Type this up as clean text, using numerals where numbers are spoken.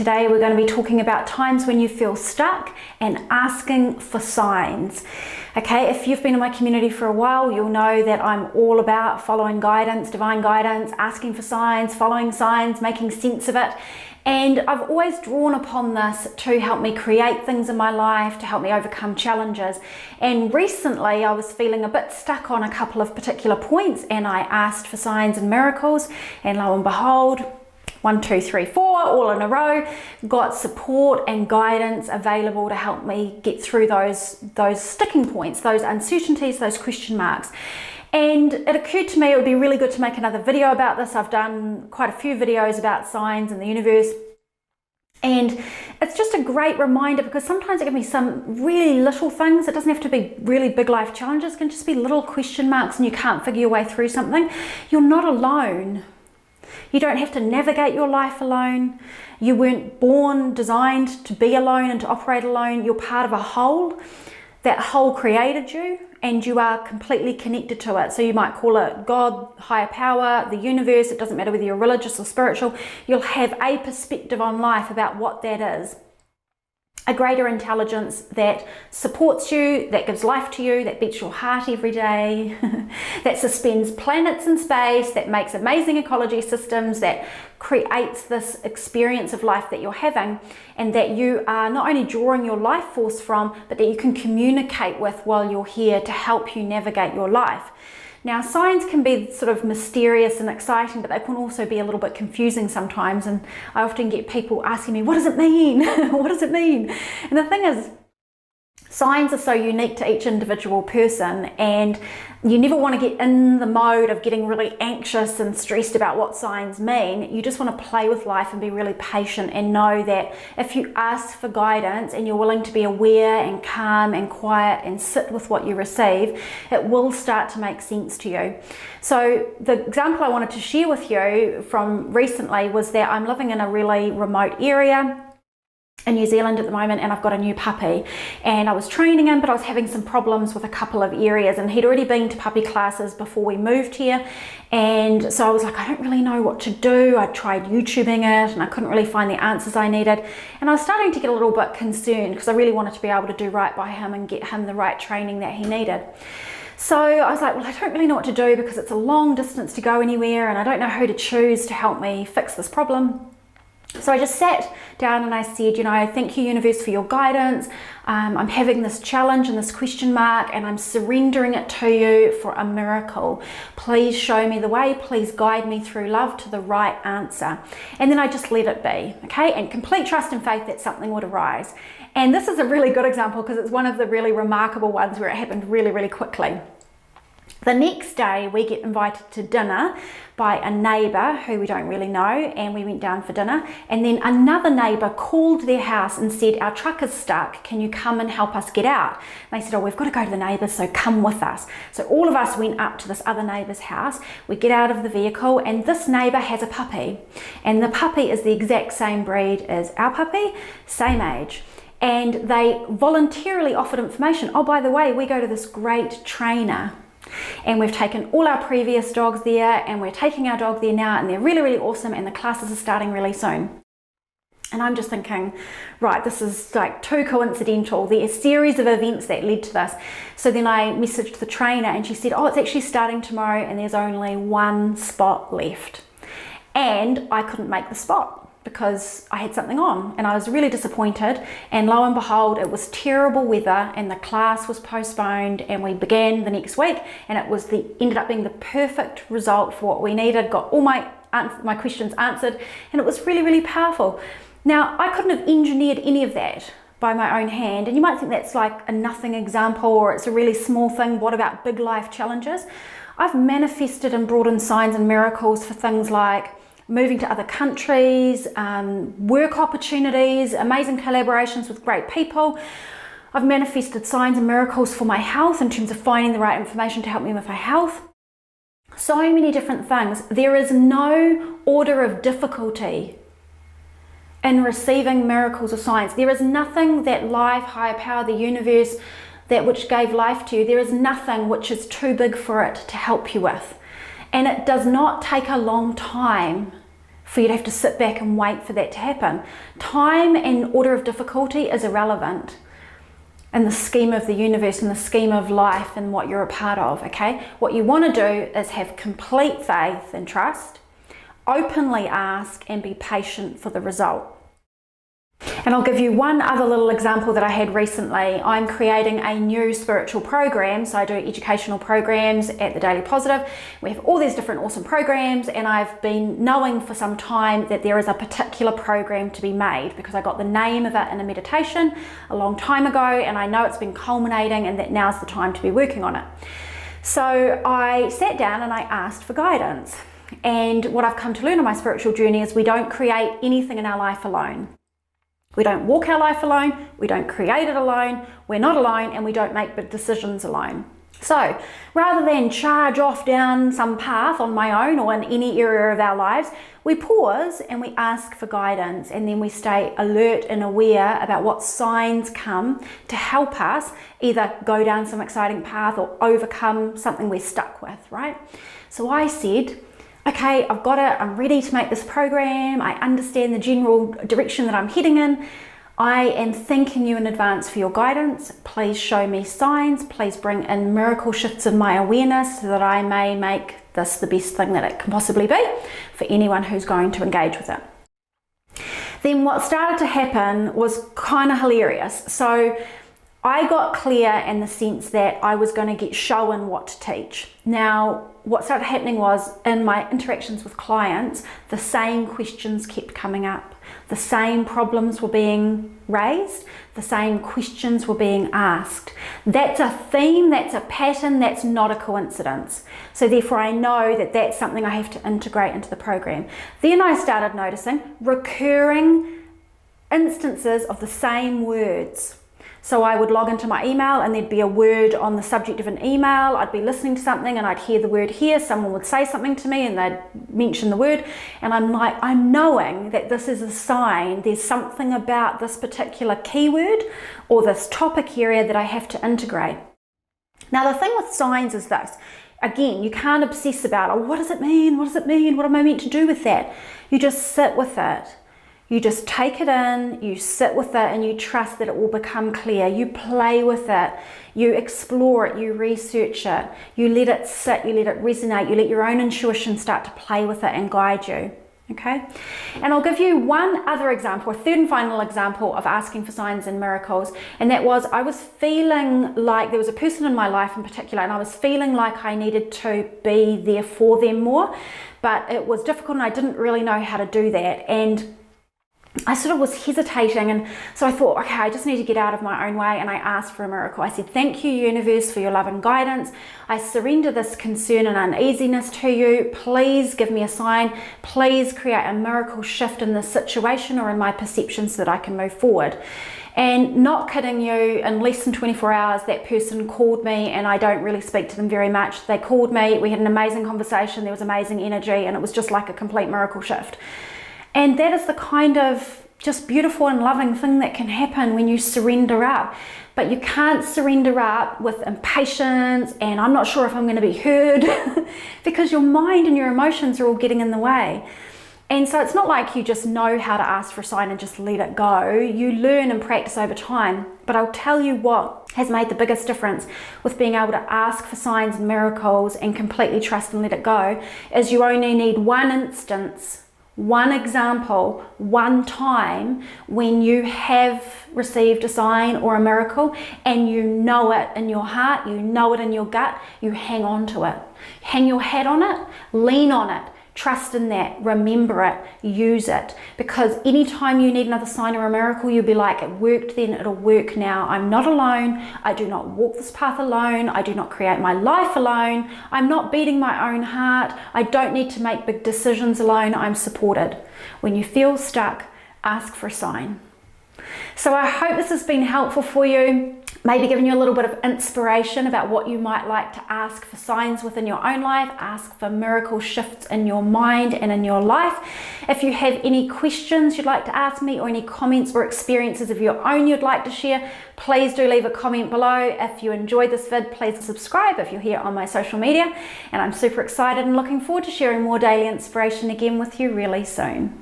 Today we're going to be talking about times when you feel stuck and asking for signs. Okay, if you've been in my community for a while, you'll know that I'm all about following guidance, divine guidance, asking for signs, following signs, making sense of it. And I've always drawn upon this to help me create things in my life, to help me overcome challenges. And recently I was feeling a bit stuck on a couple of particular points, and I asked for signs and miracles, and lo and behold, 1, 2, 3, 4, all in a row, got support and guidance available to help me get through those sticking points, those uncertainties, those question marks. And it occurred to me it would be really good to make another video about this. I've done quite a few videos about signs in the universe. And it's just a great reminder, because sometimes it can be some really little things. It doesn't have to be really big life challenges. It can just be little question marks and you can't figure your way through something. You're not alone. You don't have to navigate your life alone. You weren't designed to be alone and to operate alone. You're part of a whole. That whole created you, and you are completely connected to it. So you might call it God, higher power, the universe. It doesn't matter whether you're religious or spiritual. You'll have a perspective on life about what that is. A greater intelligence that supports you, that gives life to you, that beats your heart every day, that suspends planets in space, that makes amazing ecology systems, that creates this experience of life that you're having, and that you are not only drawing your life force from, but that you can communicate with while you're here to help you navigate your life. Now, signs can be sort of mysterious and exciting, but they can also be a little bit confusing sometimes. And I often get people asking me, what does it mean? What does it mean? And the thing is, signs are so unique to each individual person, and you never want to get in the mode of getting really anxious and stressed about what signs mean. You just want to play with life and be really patient, and know that if you ask for guidance and you're willing to be aware and calm and quiet and sit with what you receive, it will start to make sense to you. So the example I wanted to share with you from recently was that I'm living in a really remote area in New Zealand at the moment, and I've got a new puppy, and I was training him, but I was having some problems with a couple of areas, and he'd already been to puppy classes before we moved here. And so I was like, I don't really know what to do. I tried YouTubing it and I couldn't really find the answers I needed, and I was starting to get a little bit concerned because I really wanted to be able to do right by him and get him the right training that he needed. So I was like, well, I don't really know what to do, because it's a long distance to go anywhere, and I don't know who to choose to help me fix this problem. So I just sat down and I said, thank you, universe, for your guidance. I'm having this challenge and this question mark, and I'm surrendering it to you for a miracle. Please show me the way. Please guide me through love to the right answer. And then I just let it be, okay? And complete trust and faith that something would arise. And this is a really good example, because it's one of the really remarkable ones where it happened really, really quickly. The next day we get invited to dinner by a neighbour who we don't really know, and we went down for dinner, and then another neighbour called their house and said, our truck is stuck, can you come and help us get out? And they said, oh, we've got to go to the neighbours, so come with us. So all of us went up to this other neighbour's house. We get out of the vehicle, and this neighbour has a puppy, and the puppy is the exact same breed as our puppy, same age. And they voluntarily offered information. Oh, by the way, we go to this great trainer, and we've taken all our previous dogs there, and we're taking our dog there now, and they're really, really awesome, and the classes are starting really soon. And I'm just thinking, right, this is like too coincidental. There are a series of events that led to this. So then I messaged the trainer, and she said, oh, it's actually starting tomorrow, and there's only one spot left. And I couldn't make the spot because I had something on, and I was really disappointed. And lo and behold, it was terrible weather, and the class was postponed, and we began the next week, and it ended up being the perfect result for what we needed. Got all my questions answered, and it was really, really powerful. Now, I couldn't have engineered any of that by my own hand, and you might think that's like a nothing example, or it's a really small thing. What about big life challenges? I've manifested and brought in signs and miracles for things like moving to other countries, work opportunities, amazing collaborations with great people. I've manifested signs and miracles for my health in terms of finding the right information to help me with my health. So many different things. There is no order of difficulty in receiving miracles or signs. There is nothing that life, higher power, the universe, that which gave life to you, there is nothing which is too big for it to help you with. And it does not take a long time for you to have to sit back and wait for that to happen. Time and order of difficulty is irrelevant in the scheme of the universe, in the scheme of life and what you're a part of, okay? What you want to do is have complete faith and trust, openly ask, and be patient for the result. And I'll give you one other little example that I had recently. I'm creating a new spiritual program. So I do educational programs at the Daily Positive. We have all these different awesome programs, and I've been knowing for some time that there is a particular program to be made because I got the name of it in a meditation a long time ago, and I know it's been culminating and that now's the time to be working on it. So I sat down and I asked for guidance. And what I've come to learn on my spiritual journey is we don't create anything in our life alone. We don't walk our life alone, we don't create it alone, we're not alone, and we don't make big decisions alone. So rather than charge off down some path on my own or in any area of our lives, we pause and we ask for guidance, and then we stay alert and aware about what signs come to help us either go down some exciting path or overcome something we're stuck with, right? So I said, okay, I've got it, I'm ready to make this program, I understand the general direction that I'm heading in, I am thanking you in advance for your guidance, please show me signs, please bring in miracle shifts in my awareness so that I may make this the best thing that it can possibly be for anyone who's going to engage with it. Then what started to happen was kind of hilarious. So I got clear in the sense that I was going to get shown what to teach. Now, what started happening was in my interactions with clients, the same questions kept coming up. The same problems were being raised. The same questions were being asked. That's a theme, that's a pattern, that's not a coincidence. So therefore I know that that's something I have to integrate into the program. Then I started noticing recurring instances of the same words. So I would log into my email and there'd be a word on the subject of an email. I'd be listening to something and I'd hear the word here. Someone would say something to me and they'd mention the word. And I'm like, I'm knowing that this is a sign. There's something about this particular keyword or this topic area that I have to integrate. Now the thing with signs is this. Again, you can't obsess about, oh, what does it mean? What does it mean? What am I meant to do with that? You just sit with it. You just take it in, you sit with it, and you trust that it will become clear. You play with it, you explore it, you research it, you let it sit, you let it resonate, you let your own intuition start to play with it and guide you, okay? And I'll give you one other example, a third and final example of asking for signs and miracles, and that was I was feeling like there was a person in my life in particular, and I was feeling like I needed to be there for them more, but it was difficult and I didn't really know how to do that. And I sort of was hesitating, and so I thought, okay, I just need to get out of my own way, and I asked for a miracle. I said, thank you, universe, for your love and guidance. I surrender this concern and uneasiness to you. Please give me a sign. Please create a miracle shift in this situation or in my perception so that I can move forward. And not kidding you, in less than 24 hours, that person called me, and I don't really speak to them very much. They called me, we had an amazing conversation, there was amazing energy, and it was just like a complete miracle shift. And that is the kind of just beautiful and loving thing that can happen when you surrender up. But you can't surrender up with impatience and I'm not sure if I'm going to be heard because your mind and your emotions are all getting in the way. And so it's not like you just know how to ask for a sign and just let it go. You learn and practice over time. But I'll tell you what has made the biggest difference with being able to ask for signs and miracles and completely trust and let it go is you only need one instance, one example, one time when you have received a sign or a miracle and you know it in your heart, you know it in your gut, you hang on to it. Hang your hat on it, lean on it, trust in that, remember it, use it. Because anytime you need another sign or a miracle, you'll be like, it worked then, it'll work now. I'm not alone. I do not walk this path alone. I do not create my life alone. I'm not beating my own heart. I don't need to make big decisions alone. I'm supported. When you feel stuck, ask for a sign. So I hope this has been helpful for you, maybe giving you a little bit of inspiration about what you might like to ask for signs within your own life, ask for miracle shifts in your mind and in your life. If you have any questions you'd like to ask me or any comments or experiences of your own you'd like to share, please do leave a comment below. If you enjoyed this vid, please subscribe if you're here on my social media. And I'm super excited and looking forward to sharing more daily inspiration again with you really soon.